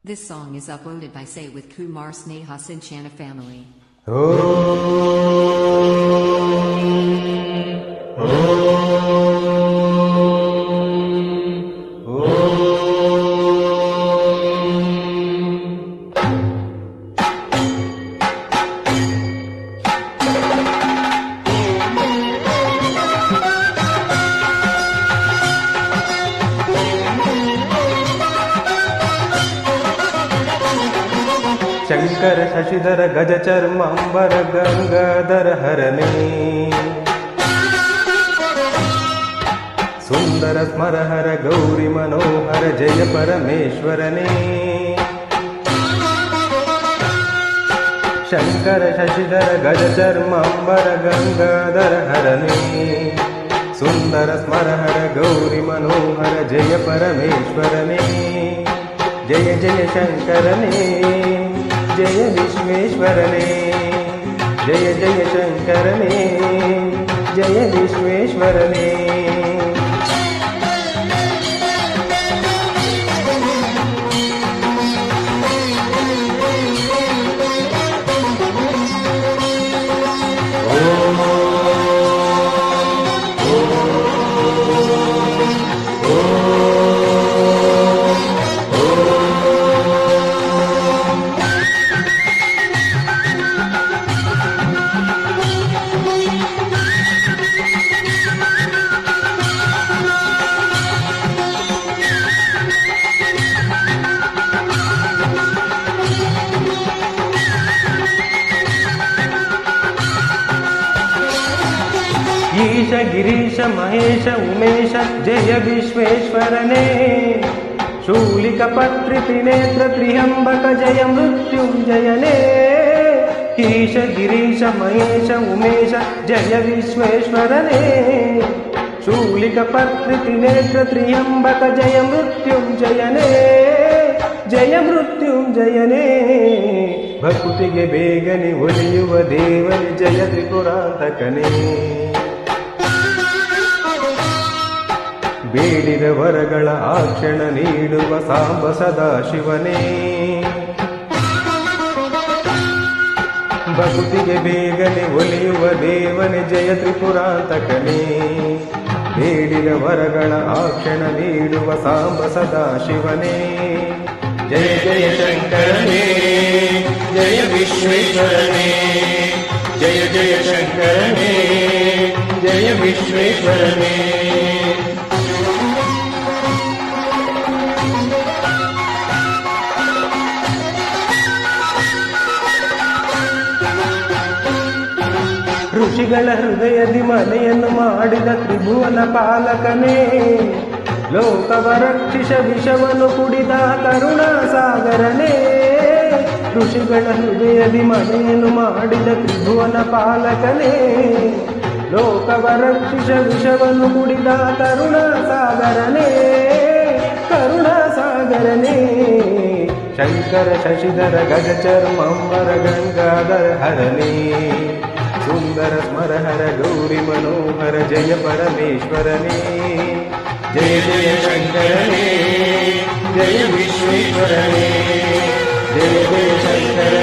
This song is uploaded by Say with Kumar Sneha Sinchana family. Shankara Shashidhara ಗಜ ಚರ್ಮಾಂಬರ ಗಂಗಾಧರ ಹರನೇ ಸುಂದರ ಸ್ಮರಹರ ಗೌರಿ ಮನೋಹರ ಜಯ ಪರಮೇಶ್ವರನೇ ಶಂಕರ ಶಶಿಧರ ಗಜ ಚರ್ಮಾಂಬರ ಗಂಗಾಧರ ಹರನೇ ಸುಂದರ ಸ್ಮರಹರ ಗೌರಿ ಮನೋಹರ ಜಯ ಪರಮೇಶ್ವರನೇ ಜಯ ಜಯ ಶಂಕರನೇ जय विश्वेश्वरने जय जय शंकरने जय विश्वेश्वरने ईश गिरीश महेश उमेश जय विश्वेश्वरने शूलिकपत्रि त्रिनेत्र त्र्यंबक जय मृत्युंजयने ईश गिरीश महेश उमेश जय विश्वेश्वरने शूलिकपत्रि त्रिनेत्र त्र्यंबक जय मृत्युंजयने जय मृत्युंजयने भक्तिगे ಬೇಗನೆ ಒಲಿಯುವ ದೇವನೇ ಜಯ ತ್ರಿಪುರಾಂತಕನೇ ಬೇಡಿದ ವರಗಳ ಆ ಕ್ಷಣ ನೀಡುವ ಸಾಂಬ ಸದಾಶಿವನೇ ಭಕ್ತಿಗೆ ಬೇಗನೆ ಒಲಿಯುವ ದೇವನೇ ಜಯ ತ್ರಿಪುರಾಂತಕನೇ ಬೇಡಿದ ವರಗಳ ಆ ಕ್ಷಣ ನೀಡುವ ಸಾಂಬ ಸದಾಶಿವನೇ ಜಯ ಜಯ ಶಂಕರನೇ ಜಯ ವಿಶ್ವೇಶ್ವರನೇ ಜಯ ಜಯ ಶಂಕರನೇ ಜಯ ವಿಶ್ವೇಶ್ವರನೇ ಋಷಿಗಳ ಹೃದಯದಿ ಮನೆಯನ್ನು ಮಾಡಿದ ತ್ರಿಭುವನ ಪಾಲಕನೇ ಲೋಕವ ರಕ್ಷಿಸ ವಿಷವನ್ನು ಕುಡಿದ ಕರುಣಾ ಸಾಗರನೇ ಋಷಿಗಳ ಹೃದಯದಿ ಮನೆಯನ್ನು ಮಾಡಿದ ತ್ರಿಭುವನ ಪಾಲಕನೇ ಲೋಕವ ರಕ್ಷಿಸ ವಿಷವನ್ನು ಕುಡಿದ ಕರುಣಾ ಸಾಗರನೇ ಕರುಣಾ ಸಾಗರನೇ ಶಂಕರ ಶಶಿಧರ ಗಜ ಚರ್ಮಾಂಬರ ಗಂಗಾಧರ ಹರನೇ सुंदर स्मरहर गौरी मनोहर जय परमेश्वरने जय जय शंकरने जय विश्वेश्वरने जय जय शंकर